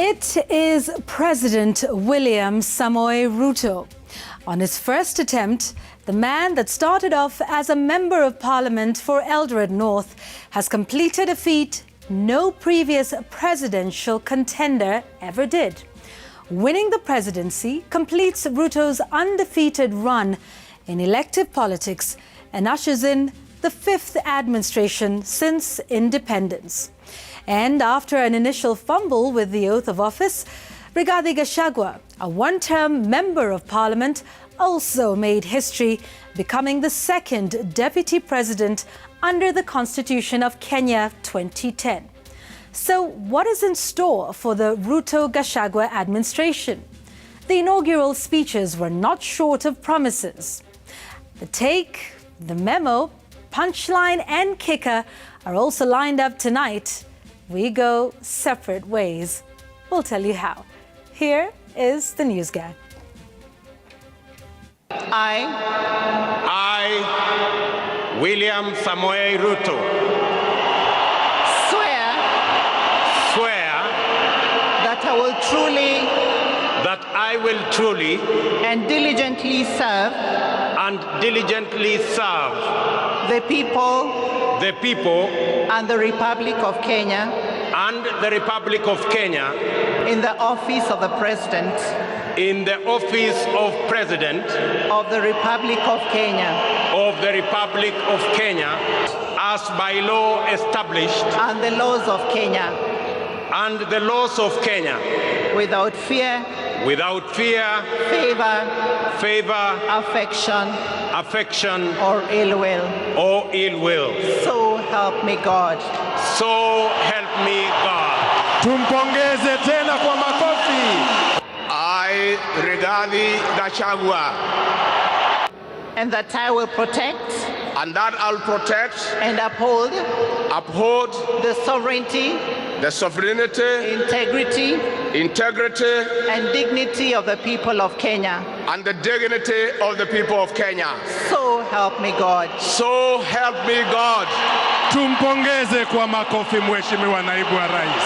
It is President William Samoei Ruto. On his first attempt, the man that started off as a Member of Parliament for Eldoret North has completed a feat no previous presidential contender ever did. Winning the presidency completes Ruto's undefeated run in elective politics and ushers in the fifth administration since independence. And after an initial fumble with the oath of office, Rigathi Gachagua, a one-term Member of Parliament, also made history, becoming the second Deputy President under the Constitution of Kenya 2010. So what is in store for the Ruto-Gachagua administration? The inaugural speeches were not short of promises. The take, the memo, punchline and kicker are also lined up tonight. We go separate ways. We'll tell you how. Here is the news gang. I, William Samoei Ruto, swear that I will truly and diligently serve the people and the Republic of Kenya in the office of the President of the Republic of Kenya as by law established and the laws of Kenya without fear, favor, affection or ill will. So help me God. Tumpongeze tena kwa makofi. I, Rigathi Gachagua, and that I will protect and uphold the sovereignty, integrity and dignity of the people of Kenya. So help me God. Tumpongeze kwa makofi Mheshimiwa Naibu wa Rais.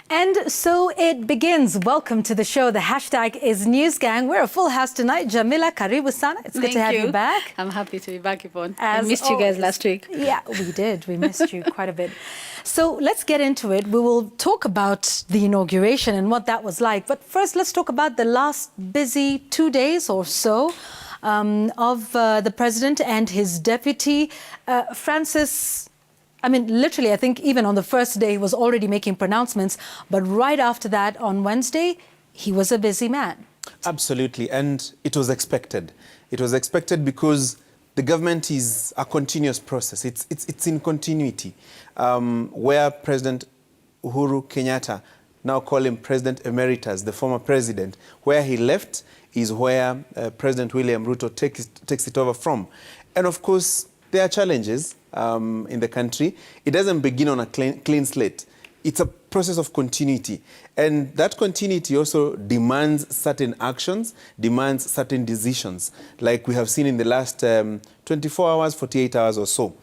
And so it begins. Welcome to the show. The hashtag is NewsGang. We're a full house tonight. Jamila, karibu sana. It's good to have you back. I'm happy to be back, Yvonne. I missed you guys last week. Yeah, we did. We missed you quite a bit. So let's get into it. We will talk about the inauguration and what that was like. But first, let's talk about the last busy 2 days or so of the president and his deputy, Francis. I mean, literally, I think even on the first day, he was already making pronouncements. But right after that, on Wednesday, he was a busy man. Absolutely. And it was expected. It was expected because the government is a continuous process. It's in continuity. Where President Uhuru Kenyatta, now call him President Emeritus, the former president, where he left is where President William Ruto takes it over from. And of course, there are challenges in the country. It doesn't begin on a clean slate. It's a process of continuity. And that continuity also demands certain actions, demands certain decisions, like we have seen in the last 24 hours, 48 hours or so.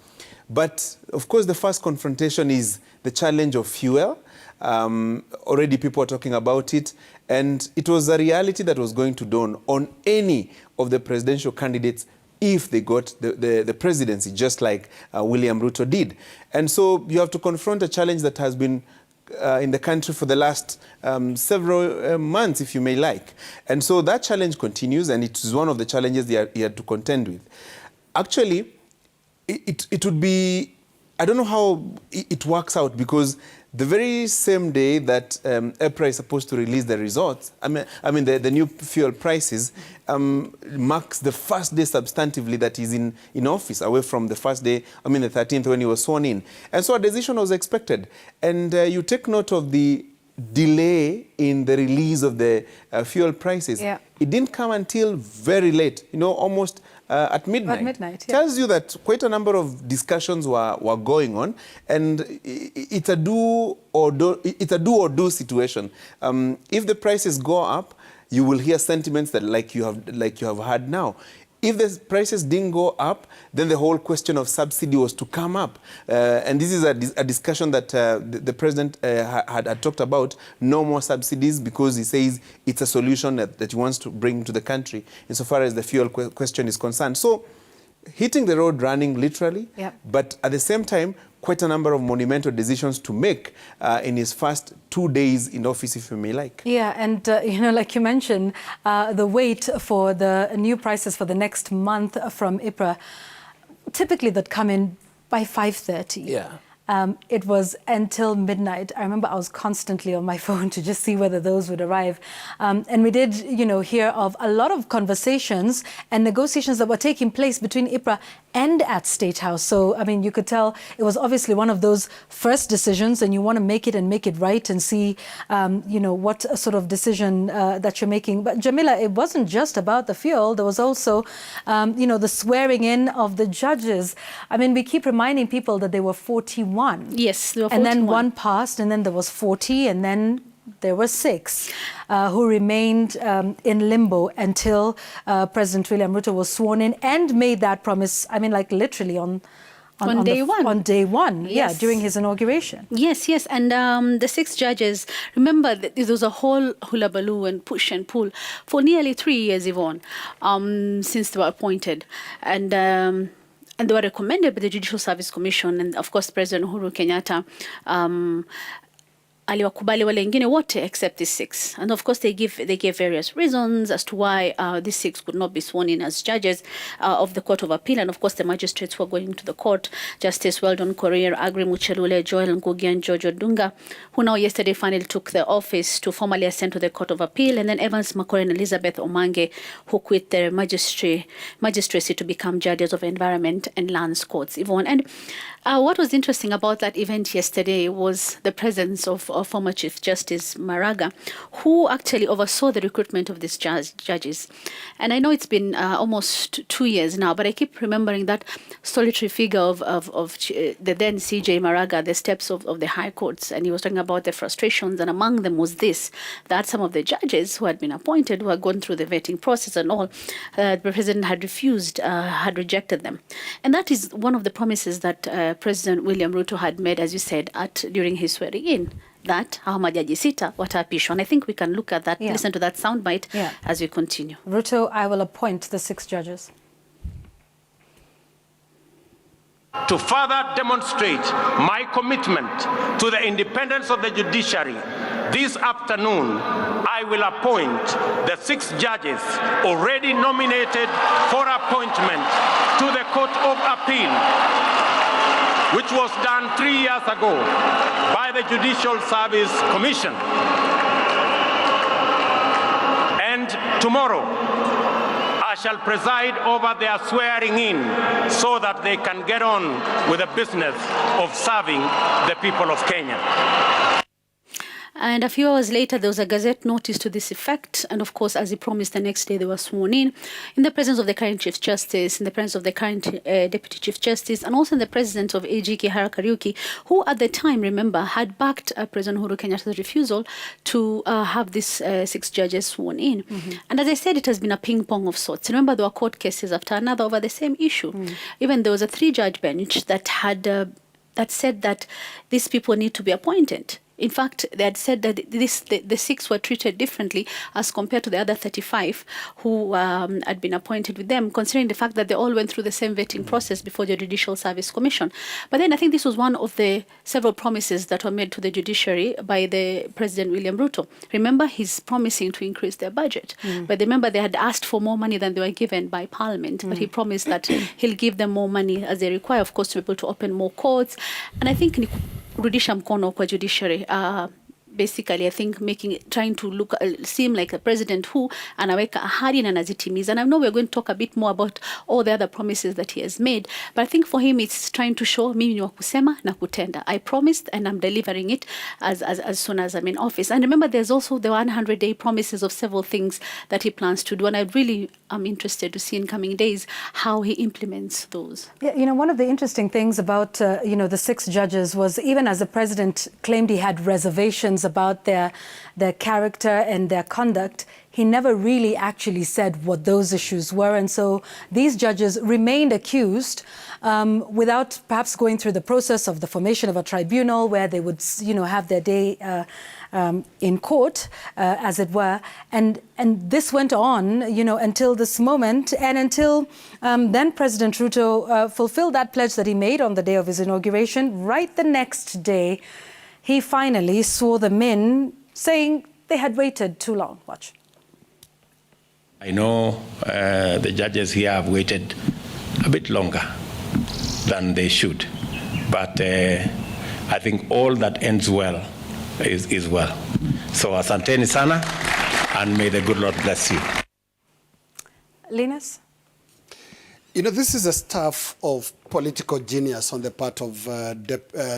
But of course, the first confrontation is the challenge of fuel. Already people are talking about it. And it was a reality that was going to dawn on any of the presidential candidates if they got the presidency, just like William Ruto did. And so you have to confront a challenge that has been in the country for the last several months, if you may like. And so that challenge continues, and it is one of the challenges he had to contend with. Actually, it would be, I don't know how it works out, because the very same day that EPRA is supposed to release the results, I mean the new fuel prices, marks the first day substantively that he's in office, away from the first day, the 13th, when he was sworn in. And so a decision was expected. And you take note of the delay in the release of the fuel prices. Yeah. It didn't come until very late, almost at midnight. At midnight, yeah. Tells you that quite a number of discussions were going on, and it's a do or do situation. If the prices go up, you will hear sentiments that like you have heard now. If the prices didn't go up, then the whole question of subsidy was to come up. And this is a discussion that the president had talked about, no more subsidies, because he says it's a solution that he wants to bring to the country insofar as the fuel question is concerned. So hitting the road running literally, but at the same time, quite a number of monumental decisions to make in his first 2 days in office, if you may like. Yeah, and you know, like you mentioned, the wait for the new prices for the next month from IPRA, typically that come in by 5:30. Yeah. It was until midnight. I remember I was constantly on my phone to just see whether those would arrive. And we did, you know, hear of a lot of conversations and negotiations that were taking place between IPRA and at State House. So, I mean, you could tell it was obviously one of those first decisions, and you want to make it and make it right and see, you know, what sort of decision that you're making. But Jamila, it wasn't just about the fuel. There was also, you know, the swearing in of the judges. I mean, we keep reminding people that they were 41. Yes, there were 41. And then one passed, and then there was 40, and then there were 6 who remained in limbo until President William Ruto was sworn in and made that promise, I mean, like literally on day one. On day one, Yes. yeah, during his inauguration. Yes, yes. And the 6 judges, remember that there was a whole hullabaloo and push and pull for nearly 3 years, Yvonne, since they were appointed. And they were recommended by the Judicial Service Commission, and of course President Uhuru Kenyatta aliwakubali wale wengine wote except these 6. And of course they gave various reasons as to why these 6 could not be sworn in as judges of the Court of Appeal. And of course the magistrates were going to the court, Justice Weldon Korir, Agri Muchelule, Joel Ngugi and George Odunga, who now yesterday finally took the office to formally ascend to the Court of Appeal, and then Evans Makore and Elizabeth Omange, who quit their magistracy to become judges of environment and lands courts, Yvonne. And what was interesting about that event yesterday was the presence of former Chief Justice Maraga, who actually oversaw the recruitment of these judges. And I know it's been almost 2 years now, but I keep remembering that solitary figure of the then CJ Maraga, the steps of the high courts, and he was talking about the frustrations, and among them was this, that some of the judges who had been appointed, who had gone through the vetting process and all, the president had rejected them. And that is one of the promises that President William Ruto had made, as you said, during his swearing in, that hao majaji 6 wataapishwa. And I think we can look at that, listen to that soundbite as we continue. Ruto, I will appoint the 6 judges. To further demonstrate my commitment to the independence of the judiciary, this afternoon I will appoint the 6 judges already nominated for appointment to the Court of Appeal, which was done 3 years ago by the Judicial Service Commission. And tomorrow, I shall preside over their swearing in so that they can get on with the business of serving the people of Kenya. And a few hours later, there was a Gazette notice to this effect. And of course, as he promised, the next day they were sworn in the presence of the current Chief Justice, in the presence of the current Deputy Chief Justice, and also in the presence of AG Kihara Kariuki, who at the time, remember, had backed President Uhuru Kenyatta's refusal to have these 6 judges sworn in. And as I said, it has been a ping pong of sorts. Remember, there were court cases after another over the same issue. Even there was a 3-judge bench that had that said that these people need to be appointed. In fact, they had said that the 6 were treated differently as compared to the other 35 who had been appointed with them, considering the fact that they all went through the same vetting process before the Judicial Service Commission. But then I think this was one of the several promises that were made to the judiciary by the President William Ruto. Remember, he's promising to increase their budget. But remember, they had asked for more money than they were given by Parliament. But he promised that he'll give them more money as they require, of course, to be able to open more courts. And I think kurudisha mkono kwa judiciary, basically I think trying to seem like a president who anaweka ahadi na anazitimiza. And I know we're going to talk a bit more about all the other promises that he has made, but I think for him it's trying to show mimi ni wa kusema na kutenda. I promised and I'm delivering it as soon as I'm in office. And remember, there's also the 100-day promises of several things that he plans to do, and I really am interested to see in coming days how he implements those. Yeah, you know, one of the interesting things about you know, the 6 judges was, even as the president claimed he had reservations about their character and their conduct, he never really actually said what those issues were. And so these judges remained accused without perhaps going through the process of the formation of a tribunal where they would, have their day in court, as it were. And this went on, until this moment, and until then President Ruto fulfilled that pledge that he made on the day of his inauguration. Right the next day, he finally swore them in, saying they had waited too long. Watch. I know the judges here have waited a bit longer than they should, but I think all that ends well is well. So asanteni sana, and may the good Lord bless you. Linus? This is a stuff of political genius on the part of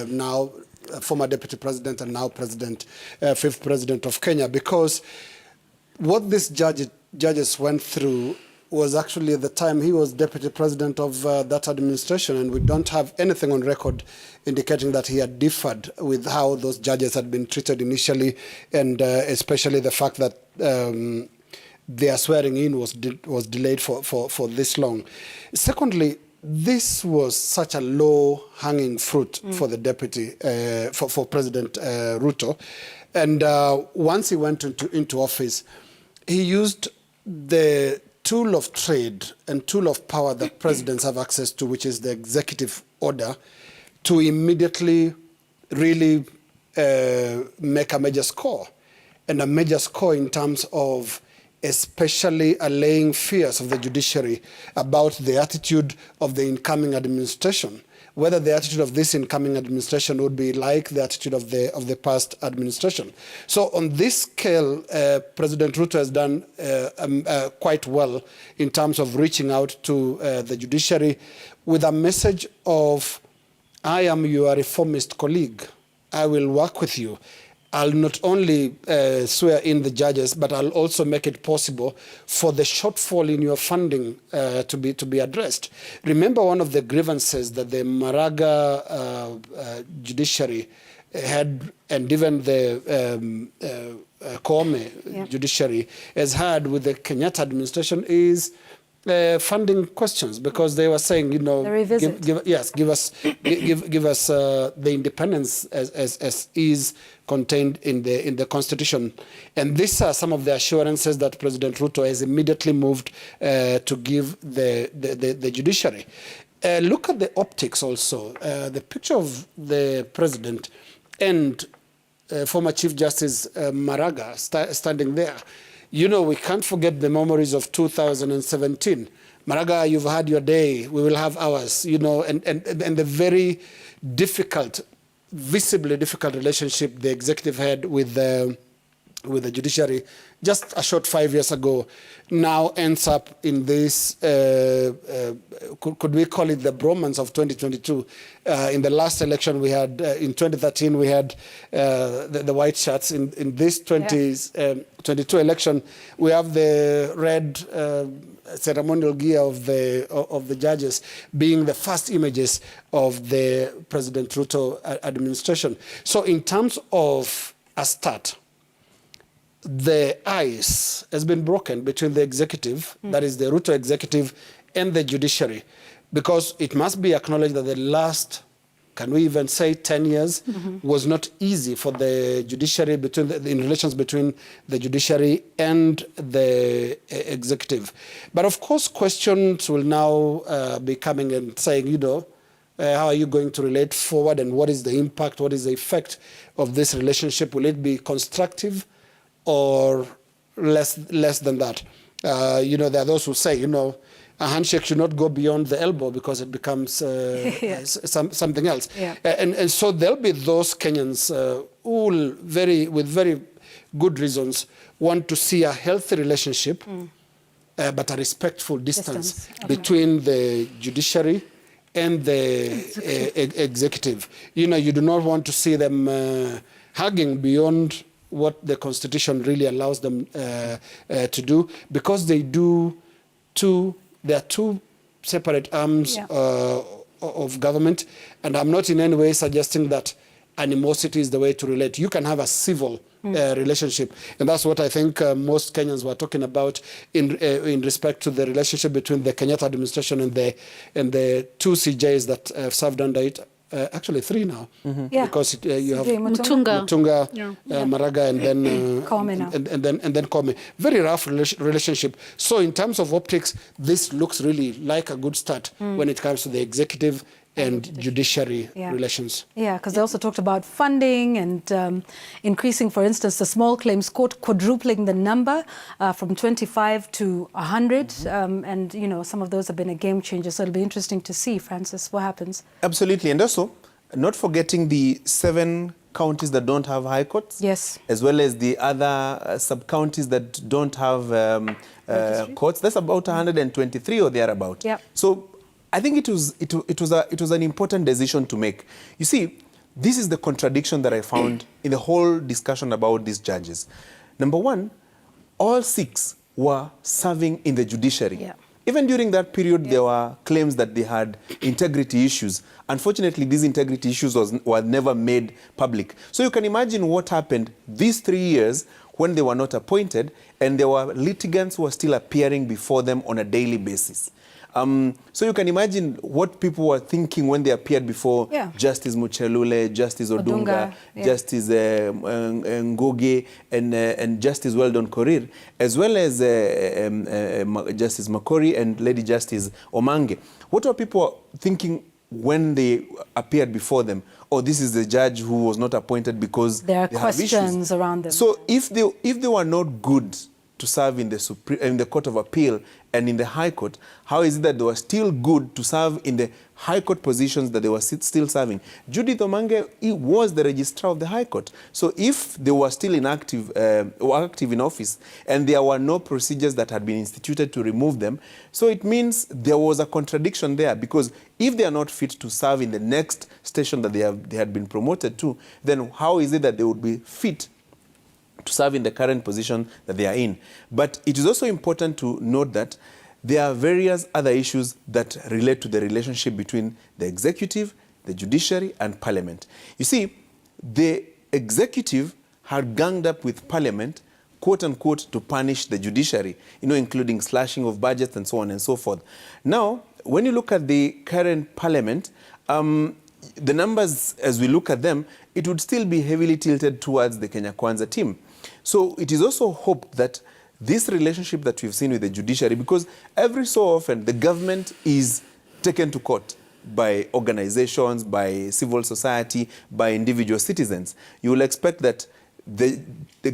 now former Deputy President and now fifth President of Kenya, because what these judges went through was actually at the time he was Deputy President of that administration, and we don't have anything on record indicating that he had differed with how those judges had been treated initially, and especially the fact that their swearing in was delayed for this long. Secondly, this was such a low-hanging fruit for the deputy, for President Ruto, and once he went into office, he used the tool of trade and tool of power that presidents have access to, which is the executive order, to immediately really make a major score. And a major score in terms of especially allaying fears of the judiciary about the attitude of the incoming administration, whether the attitude of this incoming administration would be like the attitude of the past administration. So on this scale, President Ruto has done quite well in terms of reaching out to the judiciary with a message of, I am your reformist colleague. I will work with you. I'll not only swear in the judges, but I'll also make it possible for the shortfall in your funding to be addressed. Remember, one of the grievances that the Maraga judiciary had, and even the Koome judiciary has had with the Kenyatta administration, is funding questions, because they were saying, give us the independence as is contained in the Constitution. And these are some of the assurances that President Ruto has immediately moved to give the judiciary. Look at the optics also. The picture of the president and former Chief Justice Maraga standing there. We can't forget the memories of 2017. Maraga, you've had your day, we will have ours, and the very difficult, visibly difficult relationship the executive had with the judiciary just a short 5 years ago now ends up in this, could we call it the bromance of 2022? In the last election we had, in 2013, we had the white shirts. In this 2022 election, we have the red ceremonial gear of the judges being the first images of the President Ruto administration. So in terms of a start, the ice has been broken between the executive, that is the Ruto executive, and the judiciary, because it must be acknowledged that the last, can we even say 10 years, was not easy for the judiciary, in relations between the judiciary and the executive. But of course, questions will now be coming and saying, how are you going to relate forward, and what is the impact, what is the effect of this relationship? Will it be constructive or less than that? There are those who say, a handshake should not go beyond the elbow because it becomes something else. Yeah. And so there'll be those Kenyans who will with very good reasons want to see a healthy relationship, but a respectful distance between the judiciary and the executive. You do not want to see them hugging beyond what the Constitution really allows them to do, because they are two separate arms of government, and I'm not in any way suggesting that animosity is the way to relate. You can have a civil relationship. And that's what I think most Kenyans were talking about in respect to the relationship between the Kenyatta administration and the two CJs that have served under it. Actually, three now, because you have Mutunga, Maraga, and then Kome now. and then Kome. Very rough relationship. So, in terms of optics, this looks really like a good start when it comes to the executive and judiciary relations. Yeah, because they also talked about funding and increasing, for instance, the small claims court, quadrupling the number from 25 to 100. And, you know, some of those have been a game changer. So it'll be interesting to see, Francis, what happens. Absolutely. And also, not forgetting the 7 counties that don't have high courts. Yes. As well as the other sub-counties that don't have courts. That's about 123 or thereabout. Yeah. So I think it was an important decision to make. You see, this is the contradiction that I found in the whole discussion about these judges. Number one, all 6 were serving in the judiciary. Yeah. Even during that period, there were claims that they had integrity issues. Unfortunately, these integrity issues were never made public. So you can imagine what happened these 3 years when they were not appointed, and there were litigants who were still appearing before them on a daily basis. So you can imagine what people were thinking when they appeared before Justice Muchelule, Justice Odunga, Justice Ngoge, and Justice Weldon Korir, as well as Justice Makori and Lady Justice Omange. What were people thinking when they appeared before them? Oh, this is the judge who was not appointed because there are they questions have issues around them. So if they were not good to serve in the Court of Appeal and in the High Court, how is it that they were still good to serve in the High Court positions that they were still serving? Judith Omange was the registrar of the High Court. So if they were still active in office and there were no procedures that had been instituted to remove them, so it means there was a contradiction there, because if they are not fit to serve in the next station that they had been promoted to, then how is it that they would be fit to serve in the current position that they are in? But it is also important to note that there are various other issues that relate to the relationship between the executive, the judiciary, and parliament. You see, the executive had ganged up with parliament, quote unquote, to punish the judiciary, including slashing of budgets and so on and so forth. Now, when you look at the current parliament, the numbers, as we look at them, it would still be heavily tilted towards the Kenya Kwanza team. So it is also hoped that this relationship that we've seen with the judiciary, because every so often the government is taken to court by organizations, by civil society, by individual citizens, you will expect that the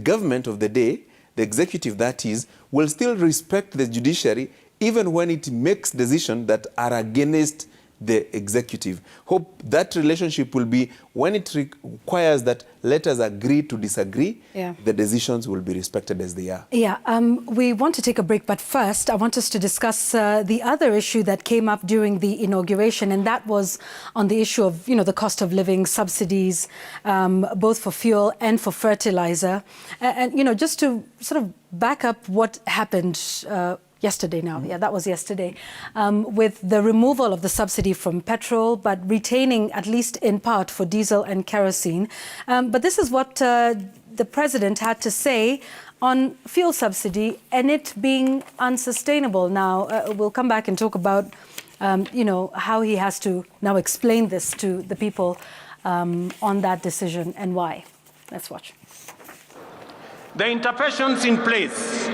government of the day, the executive that is, will still respect the judiciary even when it makes decisions that are against the executive. Hope that relationship will be, when it requires that let us agree to disagree, the decisions will be respected as they are. Yeah, we want to take a break, but first I want us to discuss the other issue that came up during the inauguration, and that was on the issue of, the cost of living subsidies, both for fuel and for fertilizer. And, just to sort of back up what happened yesterday now. Yeah, that was yesterday, with the removal of the subsidy from petrol, but retaining at least in part for diesel and kerosene. But this is what the president had to say on fuel subsidy and it being unsustainable. Now, we'll come back and talk about, how he has to now explain this to the people on that decision and why. Let's watch. The interventions in place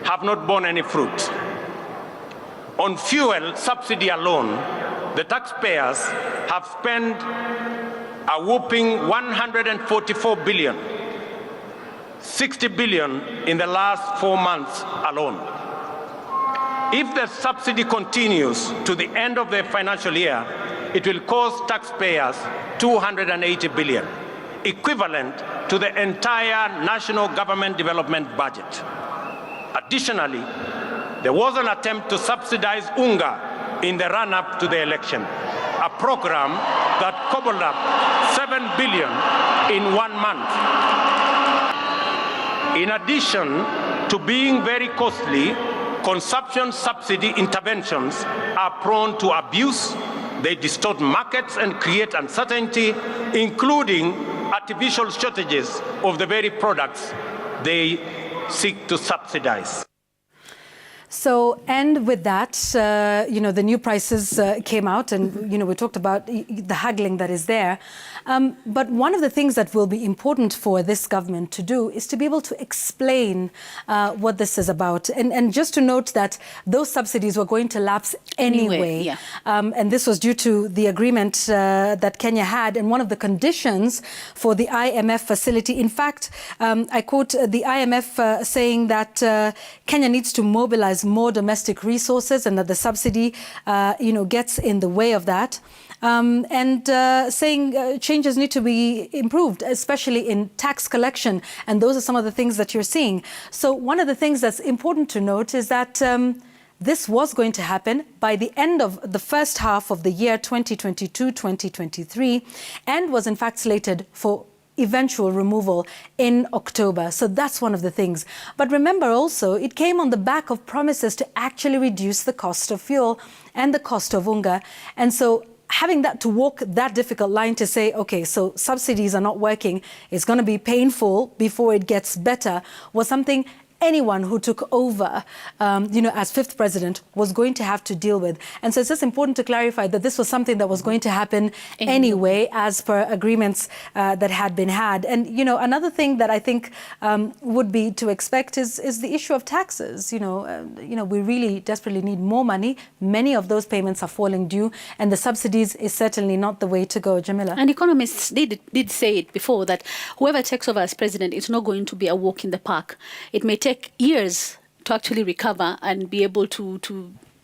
have not borne any fruit. On fuel subsidy alone, the taxpayers have spent a whopping 144 billion, 60 billion in the last 4 months alone. If the subsidy continues to the end of the financial year, it will cost taxpayers 280 billion, equivalent to the entire national government development budget. Additionally, there was an attempt to subsidize UNGA in the run-up to the election, a program that cobbled up 7 billion in 1 month. In addition to being very costly, consumption subsidy interventions are prone to abuse. They distort markets and create uncertainty, including artificial shortages of the very products they seek to subsidize. So, and with that, the new prices came out, and, we talked about the haggling that is there. But one of the things that will be important for this government to do is to be able to explain what this is about. And just to note that those subsidies were going to lapse anyway. Yeah. And this was due to the agreement that Kenya had. And one of the conditions for the IMF facility, in fact, I quote the IMF saying that Kenya needs to mobilize more domestic resources, and that the subsidy, gets in the way of that. Saying changes need to be improved, especially in tax collection. And those are some of the things that you're seeing. So one of the things that's important to note is that this was going to happen by the end of the first half of the year 2022-2023, and was in fact slated for eventual removal in October. So that's one of the things. But remember also, it came on the back of promises to actually reduce the cost of fuel and the cost of unga. And so having that to walk that difficult line to say, okay, so subsidies are not working, it's going to be painful before it gets better, was something anyone who took over, as fifth president was going to have to deal with. And so it's just important to clarify that this was something that was going to happen anyway, as per agreements that had been had. And, another thing that I think would be to expect is the issue of taxes. We really desperately need more money. Many of those payments are falling due, and the subsidies is certainly not the way to go. Jamila. And economists did say it before, that whoever takes over as president, it's not going to be a walk in the park. It may take years to actually recover and be able to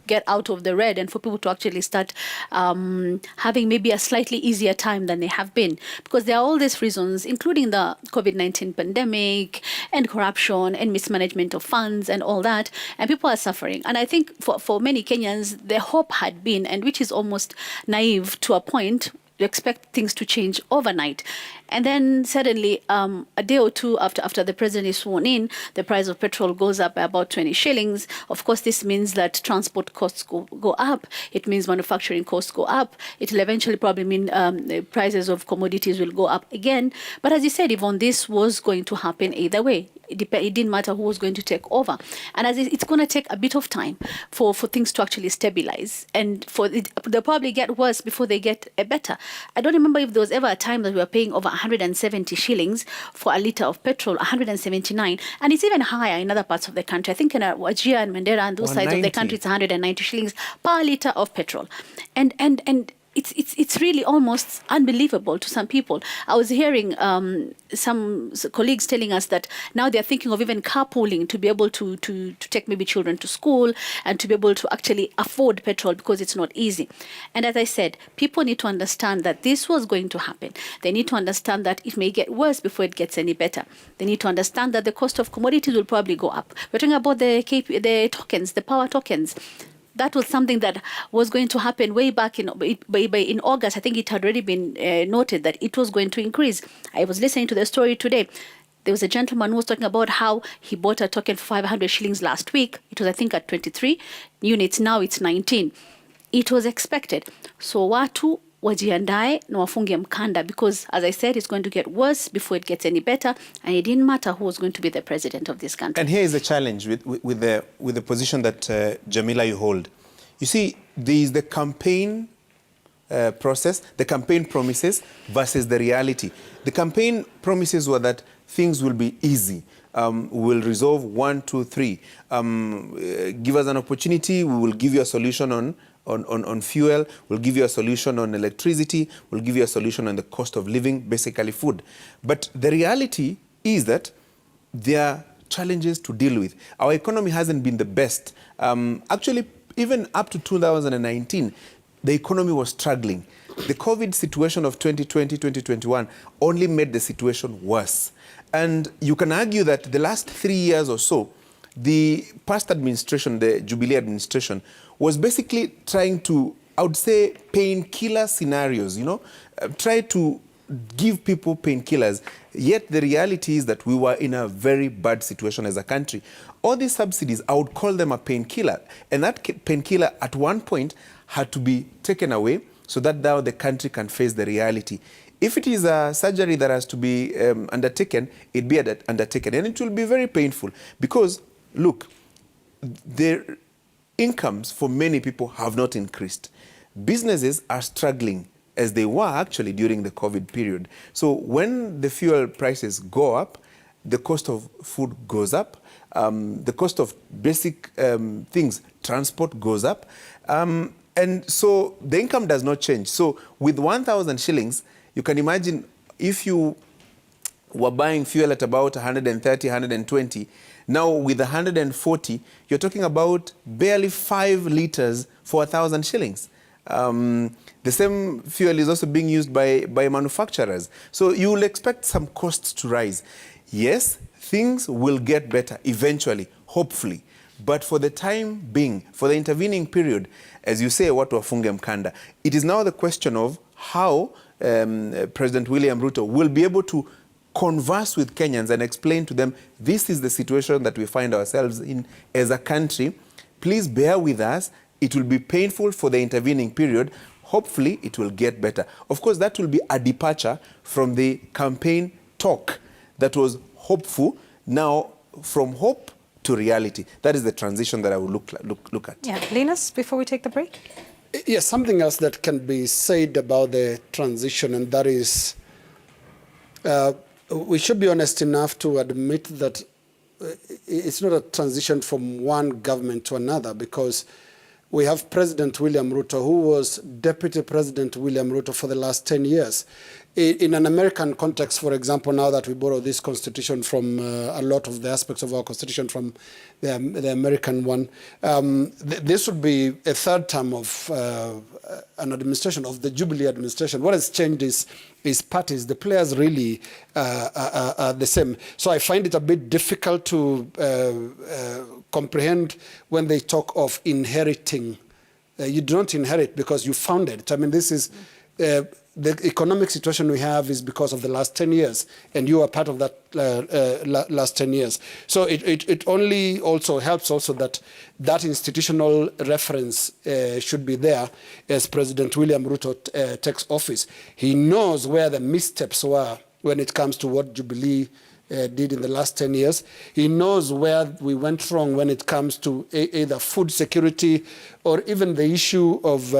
get out of the red, and for people to actually start having maybe a slightly easier time than they have been. Because there are all these reasons, including the COVID-19 pandemic and corruption and mismanagement of funds and all that, and people are suffering. And I think for many Kenyans, the hope had been, and which is almost naive to a point, you expect things to change overnight. And then suddenly, a day or two after the president is sworn in, the price of petrol goes up by about 20 shillings. Of course, this means that transport costs go up. It means manufacturing costs go up. It will eventually probably mean the prices of commodities will go up again. But as you said, Yvonne, this was going to happen either way. It didn't matter who was going to take over. And as it's going to take a bit of time for things to actually stabilize, and they'll probably get worse before they get better. I don't remember if there was ever a time that we were paying over 170 shillings for a litre of petrol, 179. And it's even higher in other parts of the country. I think in Wajir and Mandera and those sides of the country, it's 190 shillings per litre of petrol. And it's really almost unbelievable to some people. I was hearing some colleagues telling us that now they're thinking of even carpooling to be able to take maybe children to school and to be able to actually afford petrol, because it's not easy. And as I said, people need to understand that this was going to happen. They need to understand that it may get worse before it gets any better. They need to understand that the cost of commodities will probably go up. We're talking about the tokens, the power tokens. That was something that was going to happen way back in August. I think it had already been noted that it was going to increase. I was listening to the story today. There was a gentleman who was talking about how he bought a token for 500 shillings last week. It was, I think, at 23 units. Now it's 19. It was expected. So watu wajiandae na wafunge mkanda, because, as I said, it's going to get worse before it gets any better, and it didn't matter who was going to be the president of this country. And here is the challenge with the position that Jamila, you hold. You see, there is the campaign process, the campaign promises versus the reality. The campaign promises were that things will be easy. We'll resolve 1, 2, 3. Give us an opportunity, we will give you a solution on fuel, we'll give you a solution on electricity, we'll give you a solution on the cost of living, basically food. But the reality is that there are challenges to deal with. Our economy hasn't been the best. Actually, even up to 2019, the economy was struggling. The COVID situation of 2020, 2021 only made the situation worse. And you can argue that the last 3 years or so, the past administration, the Jubilee administration, was basically trying to, I would say, painkiller scenarios, try to give people painkillers. Yet the reality is that we were in a very bad situation as a country. All these subsidies, I would call them a painkiller. And that painkiller at one point had to be taken away so that now the country can face the reality. If it is a surgery that has to be undertaken, it be undertaken. And it will be very painful because, look, the incomes for many people have not increased. Businesses are struggling as they were actually during the COVID period. So when the fuel prices go up, the cost of food goes up, the cost of basic things, transport goes up, and so the income does not change. So with 1,000 shillings, you can imagine if you were buying fuel at about 130, 120, now with 140, you're talking about barely 5 liters for 1,000 shillings. The same fuel is also being used by manufacturers. So you will expect some costs to rise. Yes, things will get better eventually, hopefully. But for the time being, for the intervening period, as you say, watu wafunge mkanda, it is now the question of how President William Ruto will be able to converse with Kenyans and explain to them, this is the situation that we find ourselves in as a country. Please bear with us. It will be painful for the intervening period. Hopefully, it will get better. Of course, that will be a departure from the campaign talk that was hopeful. Now, from hope to reality. That is the transition that I will look at. Yeah, Linus, before we take the break? Yes, something else that can be said about the transition, and that is we should be honest enough to admit that it's not a transition from one government to another, because we have President William Ruto, who was Deputy President William Ruto for the last 10 years. In an American context, for example, now that we borrow this constitution from a lot of the aspects of our constitution from the American one, this would be a third term of an administration, of the Jubilee administration. What has changed is parties. The players really are the same. So I find it a bit difficult to comprehend when they talk of inheriting. You don't inherit because you founded it. I mean, this is... the economic situation we have is because of the last 10 years, and you are part of that last 10 years. So it only also helps also that institutional reference should be there as President William Ruto takes office. He knows where the missteps were when it comes to what Jubilee did in the last 10 years. He knows where we went wrong when it comes to either food security or even the issue of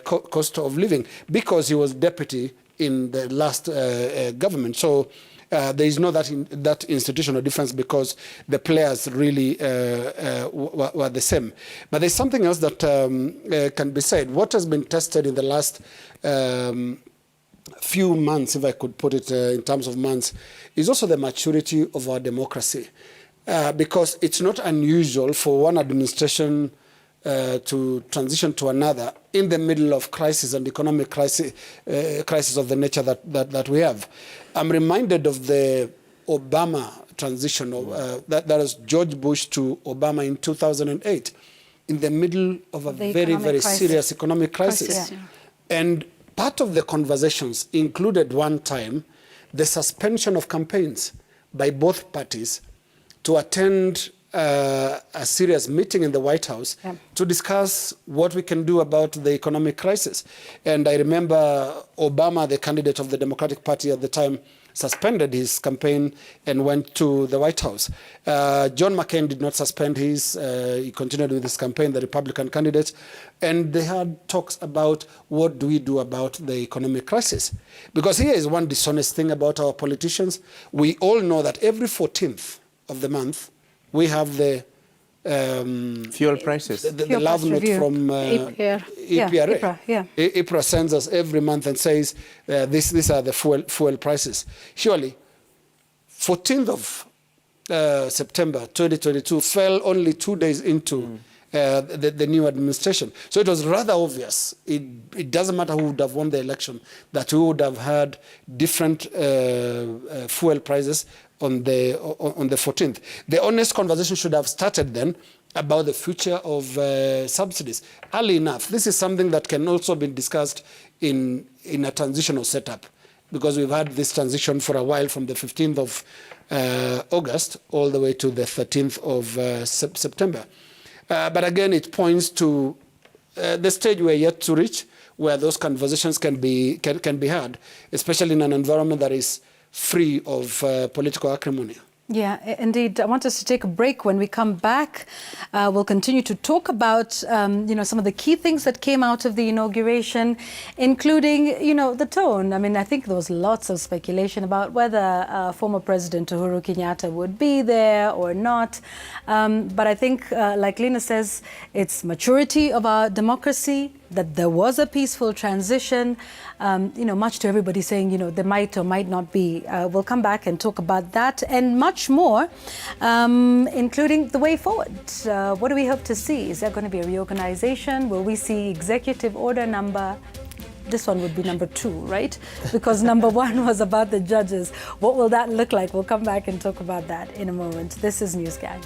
cost of living, because he was deputy in the last government. So there is no that institutional difference, because the players really were the same. But there's something else that can be said. What has been tested in the last few months, if I could put it in terms of months, is also the maturity of our democracy. Because it's not unusual for one administration to transition to another in the middle of crisis and economic crisis of the nature that we have. I'm reminded of the Obama transition, that was George Bush to Obama in 2008, in the middle of a very serious economic crisis. Yeah. And part of the conversations included one time the suspension of campaigns by both parties to attend a serious meeting in the White House to discuss what we can do about the economic crisis. And I remember Obama, the candidate of the Democratic Party at the time, suspended his campaign and went to the White House. John McCain did not suspend his. He continued with his campaign, the Republican candidate. And they had talks about what do we do about the economic crisis. Because here is one dishonest thing about our politicians. We all know that every 14th of the month, we have the fuel prices. The love note from EPRA. EPRA sends us every month and says, these are the fuel prices. Surely, 14th of September 2022 fell only 2 days into the new administration. So it was rather obvious. It doesn't matter who would have won the election, that we would have had different fuel prices on the 14th. The honest conversation should have started then about the future of subsidies. Early enough, this is something that can also be discussed in a transitional setup, because we've had this transition for a while from the 15th of August all the way to the 13th of September. But again, it points to the stage we're yet to reach, where those conversations can be had, especially in an environment that is free of political acrimony. Yeah, indeed. I want us to take a break. When we come back, we'll continue to talk about, some of the key things that came out of the inauguration, including, the tone. I mean, I think there was lots of speculation about whether former President Uhuru Kenyatta would be there or not. But I think, like Lena says, it's maturity of our democracy, that there was a peaceful transition, much to everybody saying, there might or might not be. We'll come back and talk about that and much more, including the way forward. What do we hope to see? Is there going to be a reorganization? Will we see executive order number? This one would be number 2, right? Because number 1 was about the judges. What will that look like? We'll come back and talk about that in a moment. This is Newsgang.